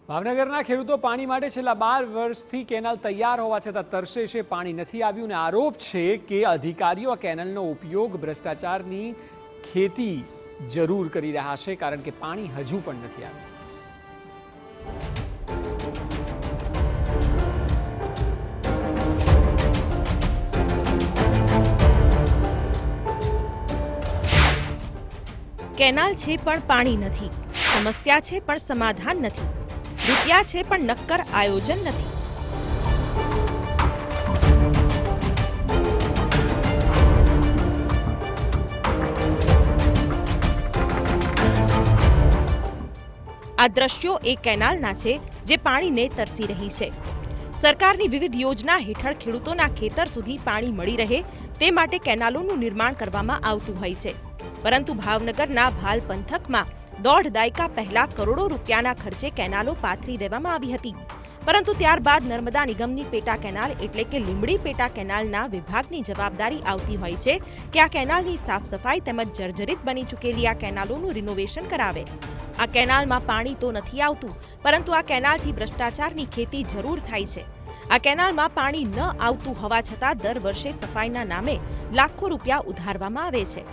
ભાવનગરના ખેડૂતો પાણી માટે છેલ્લા 12 વર્ષથી કેનાલ તૈયાર હોવા છતાં તરસે છે પાણી નથી આવ્યું અને આરોપ છે કે અધિકારીઓ આ કેનાલનો ઉપયોગ ભ્રષ્ટાચારની ખેતી જરૂર કરી રહ્યા છે કારણ કે પાણી હજુ પણ નથી આવ્યું। કેનાલ છે પણ પાણી નથી, સમસ્યા છે પણ સમાધાન નથી, રૂપિયા છે પણ નક્કર આયોજન નથી। આ દ્રશ્યો એ કેનાલના છે જે પાણીને તરસી રહી છે। સરકારની વિવિધ યોજના હેઠળ ખેડૂતોના ખેતર સુધી પાણી મળી રહે તે માટે કેનાલોનું નિર્માણ કરવામાં આવતું હોય છે, પરંતુ ભાવનગરના ભાલ પંથકમાં 1.5 દાયકા પહેલા કરોડો રૂપિયાના ખર્ચે કેનાલો પાથરી દેવામાં આવી હતી, પરંતુ ત્યારબાદ નર્મદા નિગમની પેટા કેનાલ એટલે કે લીંબડી પેટા કેનાલના વિભાગની જવાબદારી આવતી હોય છે કે આ કેનાલની સાફ સફાઈ તેમજ જર્જરિત બની ચૂકેલી આ કેનાલોનું રિનોવેશન કરાવે। આ કેનાલમાં પાણી તો નથી આવતું, પરંતુ આ કેનાલથી ભ્રષ્ટાચારની ખેતી જરૂર થાય છે। આ કેનાલમાં પાણી ન આવતું હોવા છતાં દર વર્ષે સફાઈના નામે લાખો રૂપિયા ઉધારવામાં આવે છે।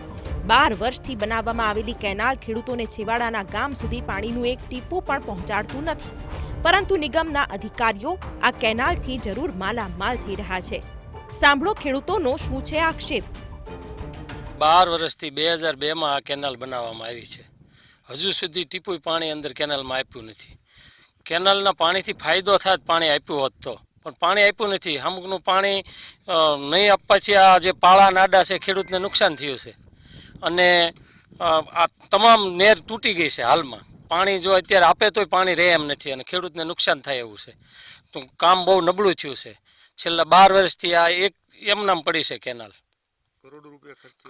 12 વર્ષથી બનાવવામાં આવેલી કેનાલ ખેડૂતોને છેવાડાના ગામ સુધી પાણીનું એક ટીપું પણ પહોંચાડતું નથી, પરંતુ નિગમના અધિકારીઓ આ કેનાલથી જરૂર માલામાલ થઈ રહ્યા છે। સાંભળો ખેડૂતોનો શું છે આક્ષેપ। 12 વર્ષથી 2002માં આ કેનાલ બનાવવામાં આવી છે, હજુ સુધી ટીપું પાણી અંદર કેનાલમાં આપ્યું નથી। કેનાલના પાણીથી ફાયદો થાય પાણી આપ્યું હોત તો, પણ પાણી આપ્યું નથી। અમુકનું પાણી નહીં આપવાથી આ જે પાળા નાડા છે ખેડૂતને નુકસાન થયું છે અને આ તમામ નેર તૂટી ગઈ છે। હાલમાં પાણી જો અત્યારે આપે તોય પાણી રહે એમ નથી અને ખેડૂતને નુકસાન થાય એવું છે, તો કામ બહુ નબળું થયું છે। છેલ્લા 12 વર્ષથી આ એક એમનામ પડી છે કેનાલ।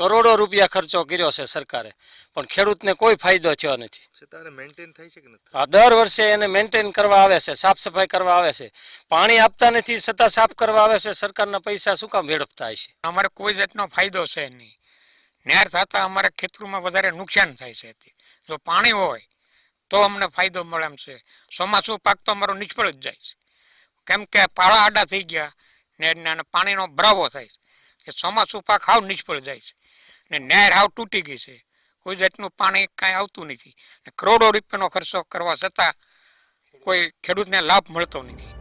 કરોડો રૂપિયા ખર્ચો કર્યો છે સરકારે, પણ ખેડૂતને કોઈ ફાયદો થયો નથી। આ દર વર્ષે એને મેન્ટેન કરવા આવે છે, સાફ સફાઈ કરવા આવે છે, પાણી આપતા નથી છતાં સાફ કરવા આવે છે। સરકારના પૈસા શું કામ વેડફતા હશે? અમારે કોઈ જાતનો ફાયદો છે નહીં। નહેર થતા અમારે ખેતરોમાં વધારે નુકસાન થાય છે। જો પાણી હોય તો અમને ફાયદો મળે એમ છે। ચોમાસું પાક તો અમારો નિષ્ફળ જ જાય છે, કેમ કે પાળા આડા થઈ ગયા નહેરના અને પાણીનો ભરાવો થાય છે કે ચોમાસું પાક હાવ નિષ્ફળ જાય છે ને નહેર હાવ તૂટી ગઈ છે, કોઈ જાતનું પાણી કાંઈ આવતું નથી। કરોડો રૂપિયાનો ખર્ચો કરવા છતાં કોઈ ખેડૂતને લાભ મળતો નથી।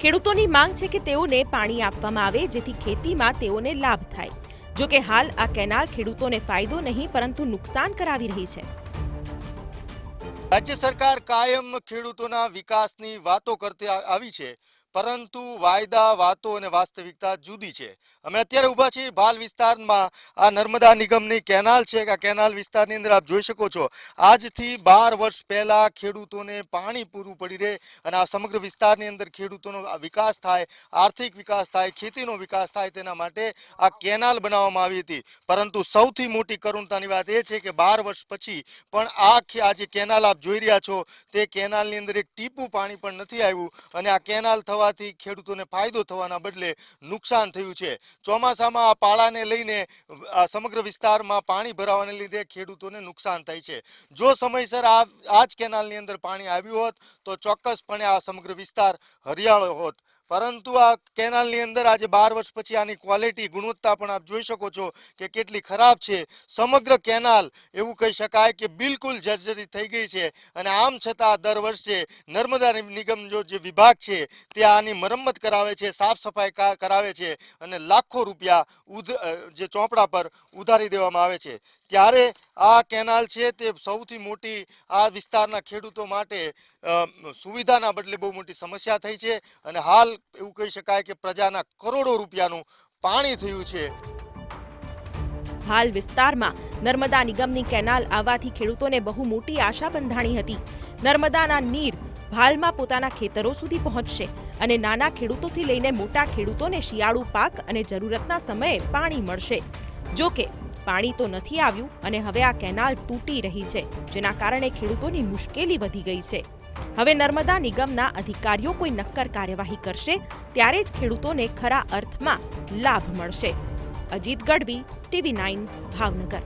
ખેડૂતોની માંગ છે કે તેઓને પાણી આપવામાં આવે જેથી ખેતીમાં તેઓને લાભ થાય। જો કે હાલ આ કેનાલ ખેડૂતોને ફાયદો નહીં પરંતુ નુકસાન કરાવી રહી છે। રાજ્ય સરકાર કાયમ ખેડૂતોના વિકાસની વાતો કરતી આવી છે, પરંતુ વાયદા, વાતો અને વાસ્તવિકતા જુદી છે। અમે અત્યારે ઊભા છીએ ભાલ વિસ્તારમાં। આ નર્મદા નિગમની કેનાલ છે। આ કેનાલ વિસ્તારની અંદર આપ જોઈ શકો છો, આજથી 12 વર્ષ પહેલા ખેડૂતોને પાણી પૂરું પડી રહે અને આ સમગ્ર વિસ્તારની અંદર ખેડૂતોનો વિકાસ થાય, આર્થિક વિકાસ થાય, ખેતીનો વિકાસ થાય, તેના માટે આ કેનાલ બનાવવામાં આવી હતી। પરંતુ સૌથી મોટી કરુણતાની વાત એ છે કે 12 વર્ષ પછી પણ આ જે કેનાલ આપ જોઈ રહ્યા છો તે કેનાલની અંદર એક ટીપું પાણી પણ નથી આવ્યું અને આ કેનાલ થવાથી ખેડૂતોને ફાયદો થવાના બદલે નુકસાન થયું છે। ચોમાસામાં આ પાળાને લઈને સમગ્ર વિસ્તારમાં પાણી ભરાવાને લીધે ખેડૂતોને નુકસાન થાય છે। જો સમયસર આ જ કેનાલની અંદર પાણી આવ્યું હોત તો ચોક્કસપણે આ સમગ્ર વિસ્તાર હરિયાળો હોત, પરંતુ આ કેનાલની અંદર આજે 12 વર્ષ પછી આની ક્વોલિટી, ગુણવત્તા પણ આપ જોઈ શકો છો કે કેટલી ખરાબ છે। સમગ્ર કેનાલ એવું કહી શકાય કે બિલકુલ જર્જરિત થઈ ગઈ છે અને આમ છતાં દર વર્ષે નર્મદા નિગમ જે વિભાગ છે તે આની મરમ્મત કરાવે છે, સાફ સફાઈ કરાવે છે અને લાખો રૂપિયા જે ચોપડા પર ઉધારી દેવામાં આવે છે। ત્યારે આ કેનાલ છે તે સૌથી મોટી આ વિસ્તારના ખેડૂતો માટે સુવિધાના બદલે બહુ મોટી સમસ્યા થઈ છે અને હાલ એવું કહી શકાય કે પ્રજાના કરોડો રૂપિયાનું પાણી થયું છે। હાલ વિસ્તારમાં નર્મદા નિગમની કેનાલ આવવાથી ખેડૂતોને બહુ મોટી આશા બંધાણી હતી। નર્મદાના નીર ભાલમાં પોતાના ખેતરો સુધી પહોંચશે અને નાના ખેડૂતોથી લઈને મોટા ખેડૂતોને શિયાળુ પાક અને જરૂરતના સમયે પાણી મળશે। જો કે પાણી તો નથી આવ્યું અને હવે આ કેનાલ તૂટી રહી છે, જેના કારણે ખેડૂતોની મુશ્કેલી વધી ગઈ છે। હવે નર્મદા નિગમના અધિકારીઓ કોઈ નક્કર કાર્યવાહી કરશે ત્યારે જ ખેડૂતોને ખરા અર્થમાં લાભ મળશે। અજીત ગઢવી, TV9 ભાવનગર।